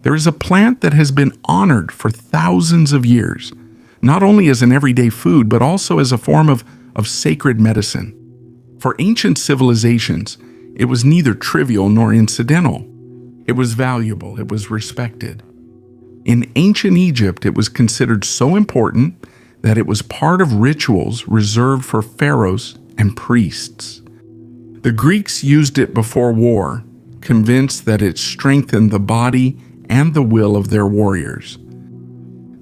There is a plant that has been honored for thousands of years, not only as an everyday food, but also as a form of sacred medicine. For ancient civilizations, it was neither trivial nor incidental. It was valuable, it was respected. In ancient Egypt, it was considered so important that it was part of rituals reserved for pharaohs and priests. The Greeks used it before war, convinced that it strengthened the body and the will of their warriors.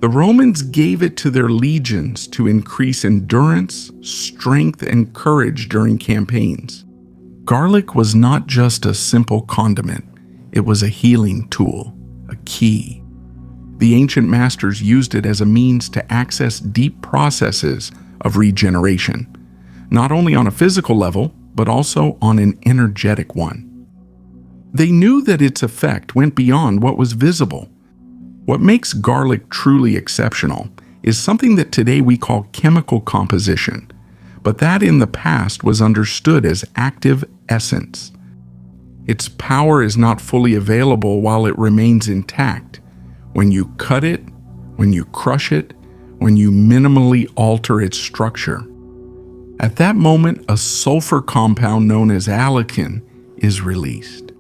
The Romans gave it to their legions to increase endurance, strength, and courage during campaigns. Garlic was not just a simple condiment, it was a healing tool, a key. The ancient masters used it as a means to access deep processes of regeneration, not only on a physical level, but also on an energetic one. They knew that its effect went beyond what was visible. What makes garlic truly exceptional is something that today we call chemical composition, but that in the past was understood as active essence. Its power is not fully available while it remains intact. When you cut it, when you crush it, when you minimally alter its structure. At that moment, a sulfur compound known as allicin is released.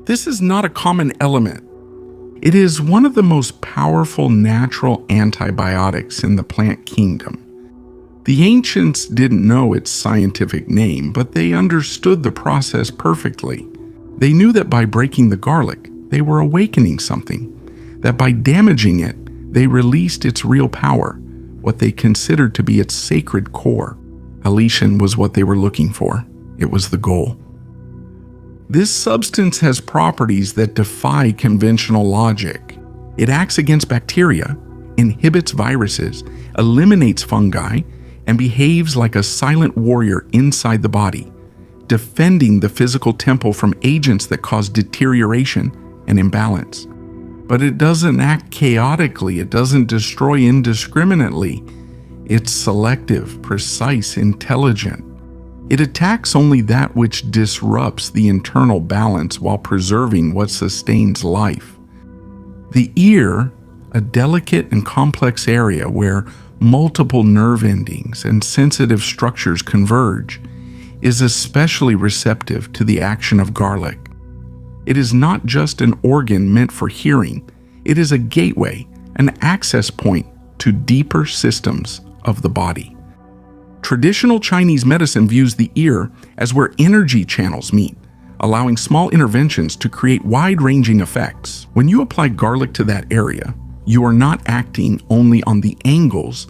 This is not a common element. It is one of the most powerful natural antibiotics in the plant kingdom. The ancients didn't know its scientific name, but they understood the process perfectly. They knew that by breaking the garlic, they were awakening something, that by damaging it, they released its real power, what they considered to be its sacred core. Allicin was what they were looking for. It was the goal. This substance has properties that defy conventional logic. It acts against bacteria, inhibits viruses, eliminates fungi, and behaves like a silent warrior inside the body, defending the physical temple from agents that cause deterioration and imbalance. But it doesn't act chaotically, it doesn't destroy indiscriminately. It's selective, precise, intelligent. It attacks only that which disrupts the internal balance while preserving what sustains life. The ear, a delicate and complex area where multiple nerve endings and sensitive structures converge, is especially receptive to the action of garlic. It is not just an organ meant for hearing, it is a gateway, an access point to deeper systems of the body. Traditional Chinese medicine views the ear as where energy channels meet, allowing small interventions to create wide-ranging effects. When you apply garlic to that area, you are not acting only on the angles,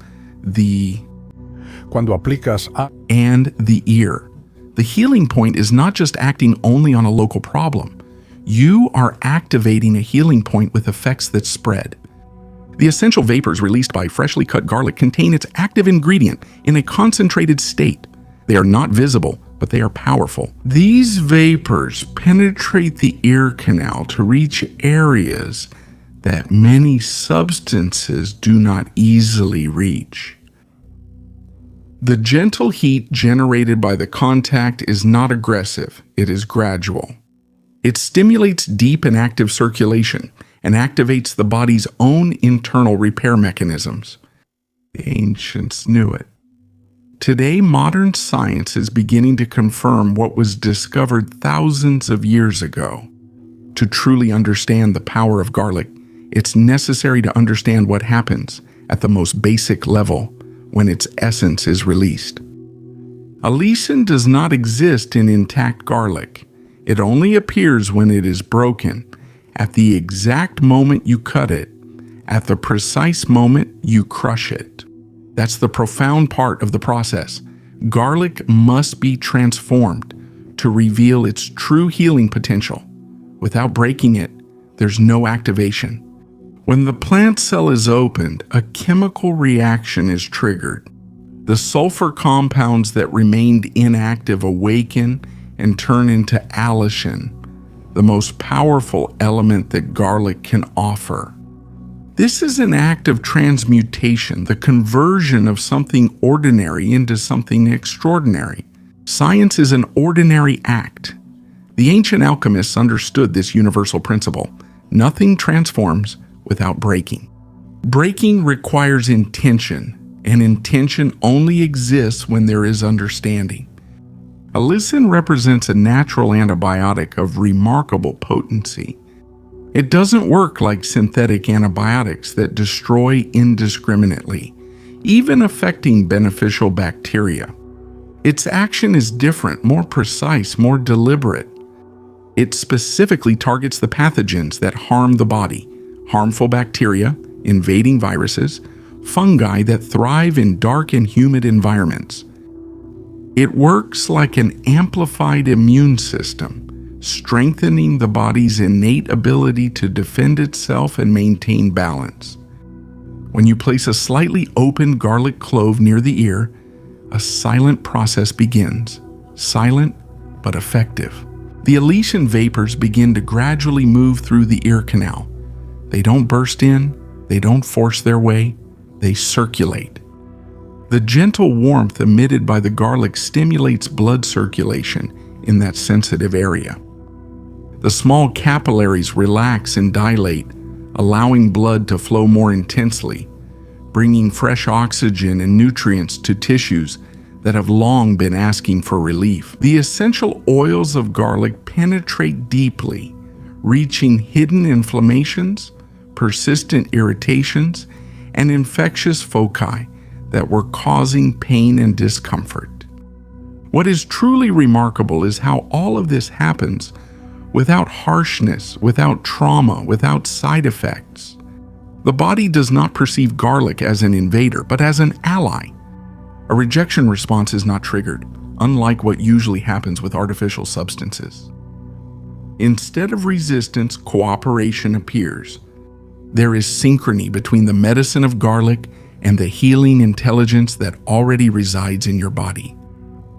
Cuando aplicas and the ear. The healing point is not just acting only on a local problem. You are activating a healing point with effects that spread. The essential vapors released by freshly cut garlic contain its active ingredient in a concentrated state. They are not visible, but they are powerful. These vapors penetrate the ear canal to reach areas that many substances do not easily reach. The gentle heat generated by the contact is not aggressive, it is gradual. It stimulates deep and active circulation and activates the body's own internal repair mechanisms. The ancients knew it. Today, modern science is beginning to confirm what was discovered thousands of years ago. To truly understand the power of garlic, it's necessary to understand what happens at the most basic level when its essence is released. Allicin does not exist in intact garlic. It only appears when it is broken, at the exact moment you cut it, at the precise moment you crush it. That's the profound part of the process. Garlic must be transformed to reveal its true healing potential. Without breaking it, there's no activation. When the plant cell is opened, a chemical reaction is triggered. The sulfur compounds that remained inactive awaken and turn into allicin, the most powerful element that garlic can offer. This is an act of transmutation, the conversion of something ordinary into something extraordinary. Science is an ordinary act. The ancient alchemists understood this universal principle. Nothing transforms without breaking. Breaking requires intention, and intention only exists when there is understanding. Allicin represents a natural antibiotic of remarkable potency. It doesn't work like synthetic antibiotics that destroy indiscriminately, even affecting beneficial bacteria. Its action is different, more precise, more deliberate. It specifically targets the pathogens that harm the body, harmful bacteria, invading viruses, fungi that thrive in dark and humid environments. It works like an amplified immune system, strengthening the body's innate ability to defend itself and maintain balance. When you place a slightly open garlic clove near the ear, a silent process begins, silent but effective. The Allicin vapors begin to gradually move through the ear canal. They don't burst in, they don't force their way, they circulate. The gentle warmth emitted by the garlic stimulates blood circulation in that sensitive area. The small capillaries relax and dilate, allowing blood to flow more intensely, bringing fresh oxygen and nutrients to tissues that have long been asking for relief. The essential oils of garlic penetrate deeply, reaching hidden inflammations, persistent irritations, and infectious foci that were causing pain and discomfort. What is truly remarkable is how all of this happens without harshness, without trauma, without side effects. The body does not perceive garlic as an invader, but as an ally. A rejection response is not triggered, unlike what usually happens with artificial substances. Instead of resistance, cooperation appears. There is synchrony between the medicine of garlic and the healing intelligence that already resides in your body.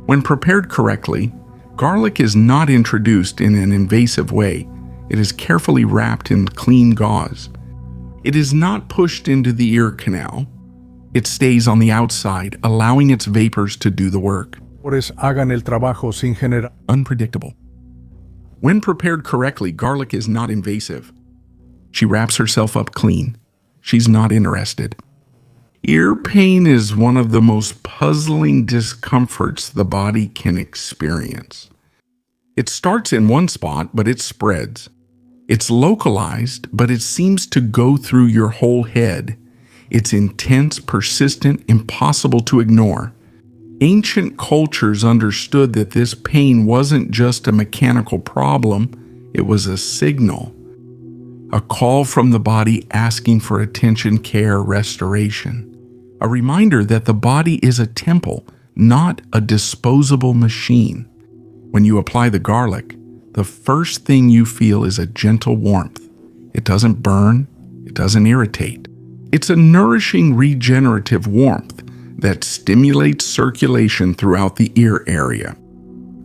When prepared correctly, garlic is not introduced in an invasive way. It is carefully wrapped in clean gauze. It is not pushed into the ear canal. It stays on the outside, allowing its vapors to do the work. Hagan el trabajo sin generar. Unpredictable. When prepared correctly, garlic is not invasive. She wraps herself up clean. She's not interested. Ear pain is one of the most puzzling discomforts the body can experience. It starts in one spot, but it spreads. It's localized, but it seems to go through your whole head. It's intense, persistent, impossible to ignore. Ancient cultures understood that this pain wasn't just a mechanical problem, it was a signal. A call from the body asking for attention, care, restoration. A reminder that the body is a temple, not a disposable machine. When you apply the garlic, the first thing you feel is a gentle warmth. It doesn't burn, it doesn't irritate. It's a nourishing, regenerative warmth that stimulates circulation throughout the ear area.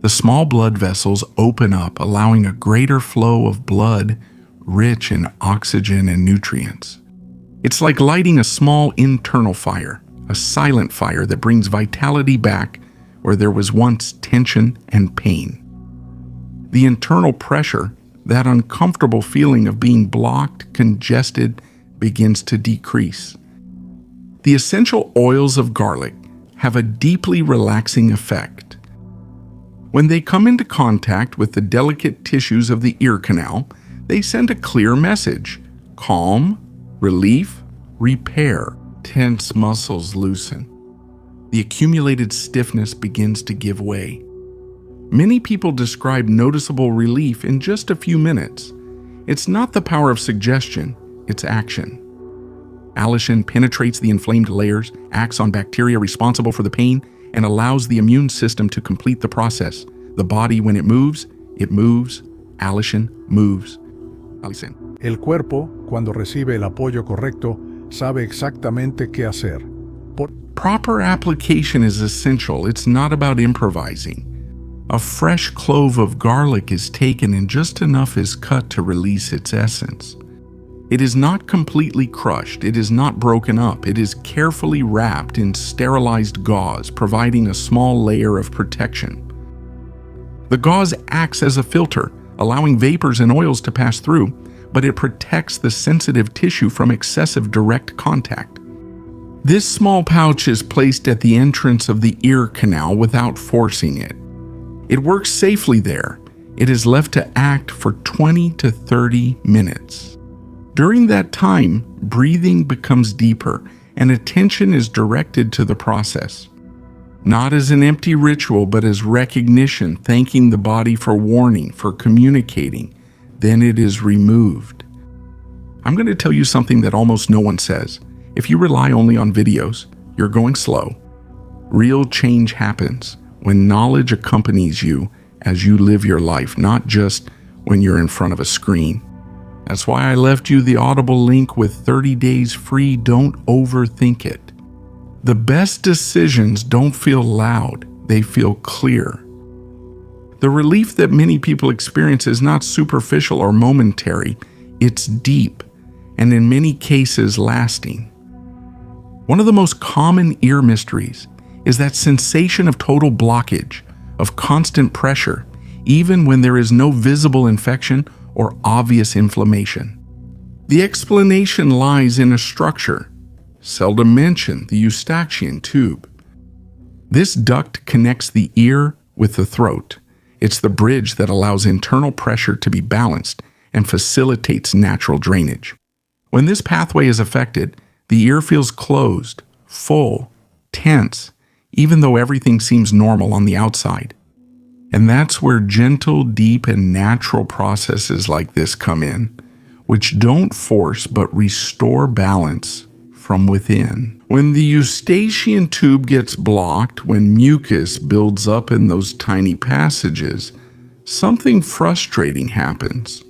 The small blood vessels open up, allowing a greater flow of blood rich in oxygen and nutrients. It's like lighting a small internal fire, a silent fire that brings vitality back where there was once tension and pain. The internal pressure, that uncomfortable feeling of being blocked, congested, begins to decrease. The essential oils of garlic have a deeply relaxing effect. When they come into contact with the delicate tissues of the ear canal, they send a clear message: calm, relief, repair. Tense muscles loosen. The accumulated stiffness begins to give way. Many people describe noticeable relief in just a few minutes. It's not the power of suggestion, it's action. Allicin penetrates the inflamed layers, acts on bacteria responsible for the pain, and allows the immune system to complete the process. The body, when it moves, Allicin moves. Allicin. El cuerpo, cuando recibe el apoyo correcto, sabe exactamente qué hacer. Proper application is essential. It's not about improvising. A fresh clove of garlic is taken and just enough is cut to release its essence. It is not completely crushed. It is not broken up. It is carefully wrapped in sterilized gauze, providing a small layer of protection. The gauze acts as a filter, allowing vapors and oils to pass through, but it protects the sensitive tissue from excessive direct contact. This small pouch is placed at the entrance of the ear canal without forcing it. It works safely there. It is left to act for 20 to 30 minutes. During that time, breathing becomes deeper and attention is directed to the process. Not as an empty ritual, but as recognition, thanking the body for warning, for communicating. Then it is removed. I'm going to tell you something that almost no one says. If you rely only on videos, you're going slow. Real change happens when knowledge accompanies you as you live your life, not just when you're in front of a screen. That's why I left you the Audible link with 30 days free. Don't overthink it. The best decisions don't feel loud, they feel clear. The relief that many people experience is not superficial or momentary, it's deep, and in many cases lasting. One of the most common ear mysteries is that sensation of total blockage, of constant pressure, even when there is no visible infection or obvious inflammation. The explanation lies in a structure, seldom mentioned, the Eustachian tube. This duct connects the ear with the throat. It's the bridge that allows internal pressure to be balanced and facilitates natural drainage. When this pathway is affected, the ear feels closed, full, tense, even though everything seems normal on the outside. And that's where gentle, deep, and natural processes like this come in, which don't force but restore balance from within. When the Eustachian tube gets blocked, when mucus builds up in those tiny passages, something frustrating happens.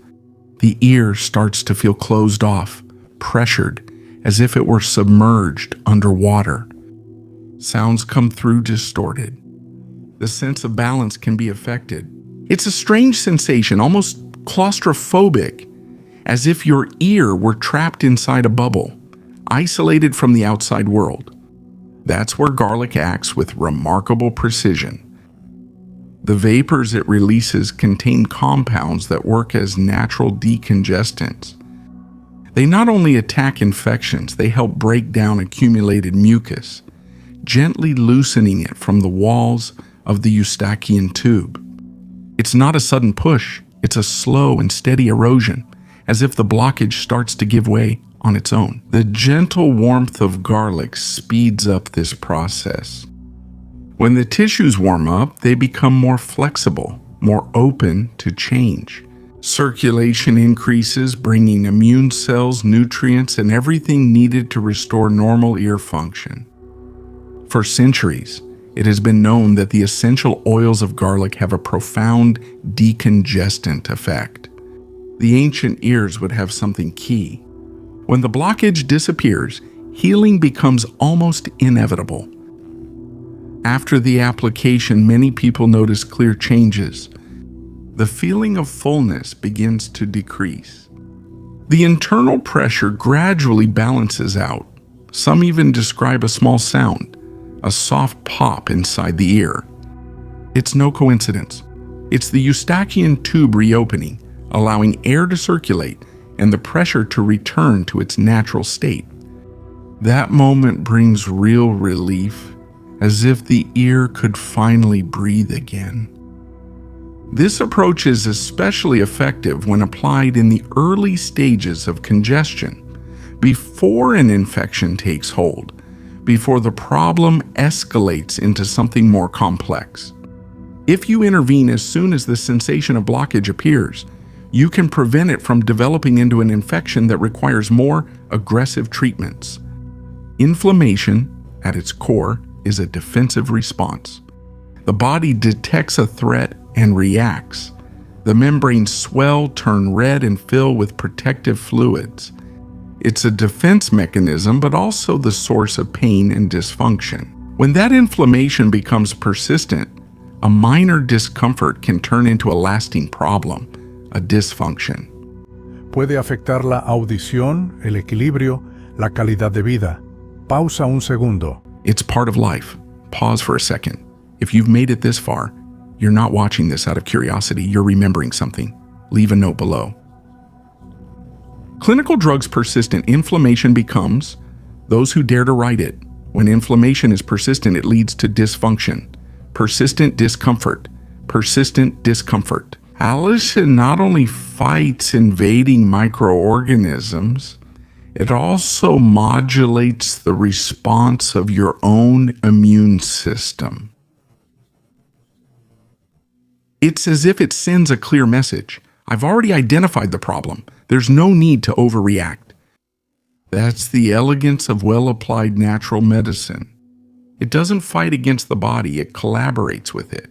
The ear starts to feel closed off, pressured, as if it were submerged underwater. Sounds come through distorted. The sense of balance can be affected. It's a strange sensation, almost claustrophobic, as if your ear were trapped inside a bubble, isolated from the outside world. That's where garlic acts with remarkable precision. The vapors it releases contain compounds that work as natural decongestants. They not only attack infections, they help break down accumulated mucus, gently loosening it from the walls of the Eustachian tube. It's not a sudden push, it's a slow and steady erosion, as if the blockage starts to give way on its own. The gentle warmth of garlic speeds up this process. When the tissues warm up, they become more flexible, more open to change. Circulation increases, bringing immune cells, nutrients, and everything needed to restore normal ear function. For centuries, it has been known that the essential oils of garlic have a profound decongestant effect. The ancient ears would have something key. When the blockage disappears, healing becomes almost inevitable. After the application, many people notice clear changes. The feeling of fullness begins to decrease. The internal pressure gradually balances out. Some even describe a small sound, a soft pop inside the ear. It's no coincidence. It's the Eustachian tube reopening, allowing air to circulate and the pressure to return to its natural state. That moment brings real relief, as if the ear could finally breathe again. This approach is especially effective when applied in the early stages of congestion, before an infection takes hold, before the problem escalates into something more complex. If you intervene as soon as the sensation of blockage appears, you can prevent it from developing into an infection that requires more aggressive treatments. Inflammation, at its core, is a defensive response. The body detects a threat and reacts. The membranes swell, turn red, and fill with protective fluids. It's a defense mechanism, but also the source of pain and dysfunction. When that inflammation becomes persistent, a minor discomfort can turn into a lasting problem, a dysfunction. Puede afectar la audición, el equilibrio, la calidad de vida. Pausa un segundo. It's part of life. Pause for a second. If you've made it this far, you're not watching this out of curiosity, you're remembering something. Leave a note below. Clinical drugs' persistent inflammation becomes those who dare to write it. When inflammation is persistent, it leads to dysfunction, persistent discomfort, persistent discomfort. Allicin not only fights invading microorganisms, it also modulates the response of your own immune system. It's as if it sends a clear message. I've already identified the problem. There's no need to overreact. That's the elegance of well-applied natural medicine. It doesn't fight against the body, it collaborates with it.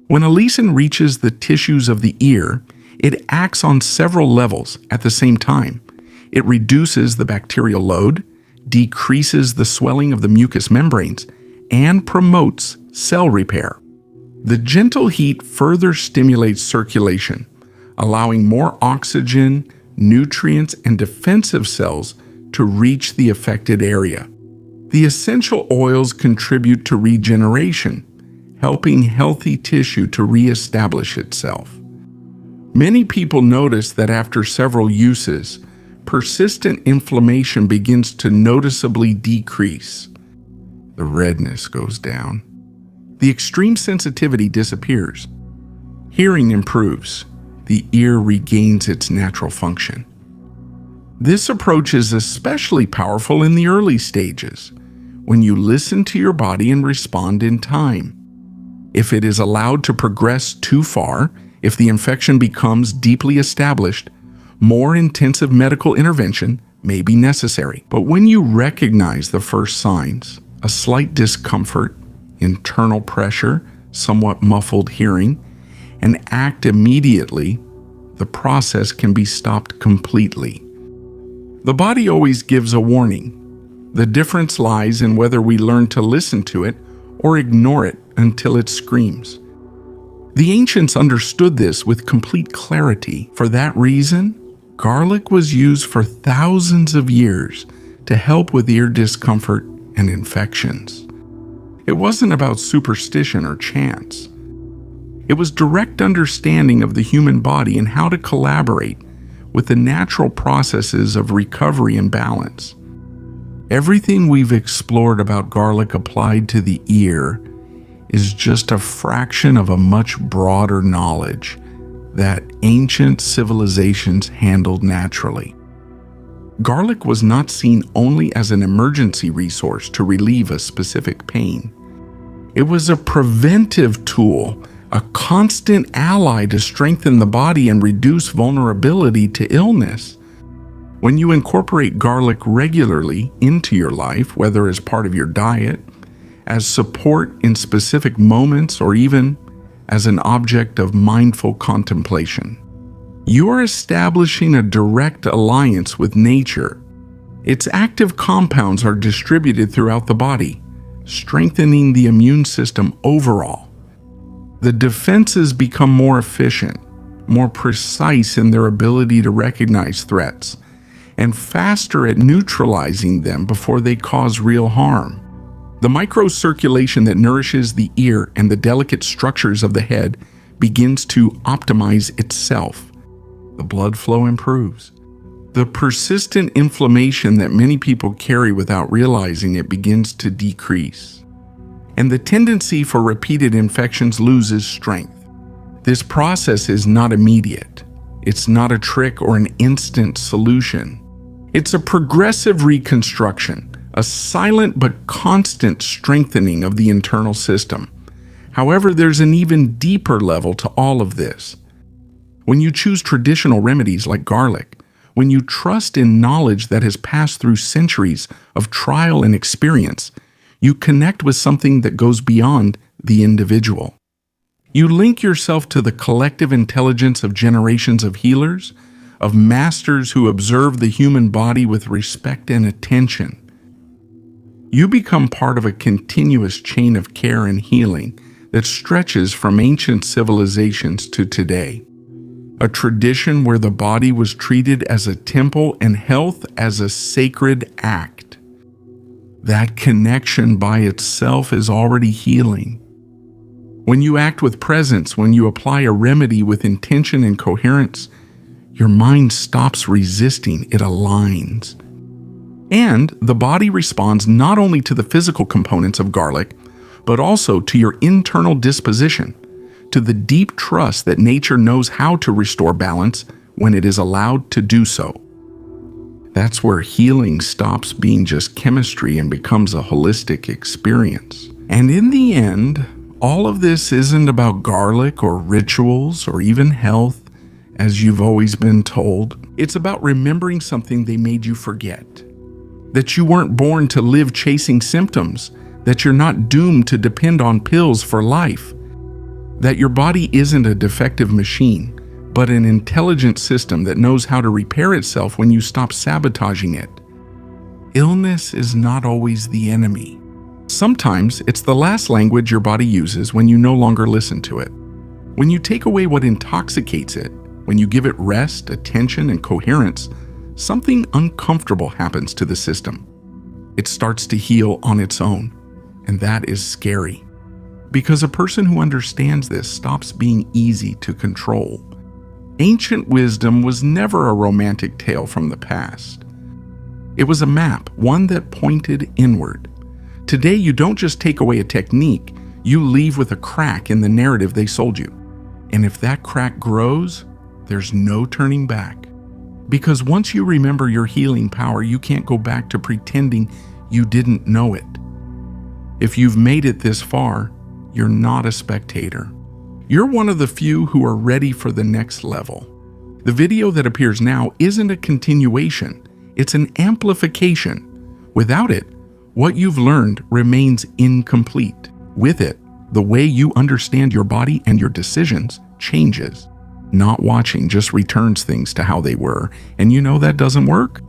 When Allicin reaches the tissues of the ear, it acts on several levels at the same time. It reduces the bacterial load, decreases the swelling of the mucous membranes, and promotes cell repair. The gentle heat further stimulates circulation, allowing more oxygen, nutrients, and defensive cells to reach the affected area. The essential oils contribute to regeneration, helping healthy tissue to reestablish itself. Many people notice that after several uses, persistent inflammation begins to noticeably decrease. The redness goes down. The extreme sensitivity disappears. Hearing improves. The ear regains its natural function. This approach is especially powerful in the early stages, when you listen to your body and respond in time. If it is allowed to progress too far, if the infection becomes deeply established, more intensive medical intervention may be necessary. But when you recognize the first signs, a slight discomfort, internal pressure, somewhat muffled hearing, and act immediately, the process can be stopped completely. The body always gives a warning. The difference lies in whether we learn to listen to it or ignore it until it screams. The ancients understood this with complete clarity. For that reason, garlic was used for thousands of years to help with ear discomfort and infections. It wasn't about superstition or chance. It was direct understanding of the human body and how to collaborate with the natural processes of recovery and balance. Everything we've explored about garlic applied to the ear is just a fraction of a much broader knowledge that ancient civilizations handled naturally. Garlic was not seen only as an emergency resource to relieve a specific pain. It was a preventive tool, a constant ally to strengthen the body and reduce vulnerability to illness. When you incorporate garlic regularly into your life, whether as part of your diet, as support in specific moments, or even as an object of mindful contemplation, you are establishing a direct alliance with nature. Its active compounds are distributed throughout the body, strengthening the immune system overall. The defenses become more efficient, more precise in their ability to recognize threats, and faster at neutralizing them before they cause real harm. The microcirculation that nourishes the ear and the delicate structures of the head begins to optimize itself. The blood flow improves. The persistent inflammation that many people carry without realizing it begins to decrease, and the tendency for repeated infections loses strength. This process is not immediate. It's not a trick or an instant solution. It's a progressive reconstruction, a silent but constant strengthening of the internal system. However, there's an even deeper level to all of this. When you choose traditional remedies like garlic, when you trust in knowledge that has passed through centuries of trial and experience, you connect with something that goes beyond the individual. You link yourself to the collective intelligence of generations of healers, of masters who observe the human body with respect and attention. You become part of a continuous chain of care and healing that stretches from ancient civilizations to today. A tradition where the body was treated as a temple and health as a sacred act. That connection by itself is already healing. When you act with presence, when you apply a remedy with intention and coherence, Your mind stops resisting, it aligns. And the body responds not only to the physical components of garlic, but also to your internal disposition, to the deep trust that nature knows how to restore balance when it is allowed to do so. That's where healing stops being just chemistry and becomes a holistic experience. And in the end, all of this isn't about garlic or rituals or even health, as you've always been told. It's about remembering something they made you forget. That you weren't born to live chasing symptoms, that you're not doomed to depend on pills for life, that your body isn't a defective machine, but an intelligent system that knows how to repair itself when you stop sabotaging it. Illness is not always the enemy. Sometimes it's the last language your body uses when you no longer listen to it. When you take away what intoxicates it, when you give it rest, attention, and coherence, something uncomfortable happens to the system. It starts to heal on its own, and that is scary. Because a person who understands this stops being easy to control. Ancient wisdom was never a romantic tale from the past. It was a map, one that pointed inward. Today, you don't just take away a technique, you leave with a crack in the narrative they sold you. And if that crack grows, there's no turning back. Because once you remember your healing power, you can't go back to pretending you didn't know it. If you've made it this far, you're not a spectator. You're one of the few who are ready for the next level. The video that appears now isn't a continuation, it's an amplification. Without it, what you've learned remains incomplete. With it, the way you understand your body and your decisions changes. Not watching just returns things to how they were, and you know that doesn't work?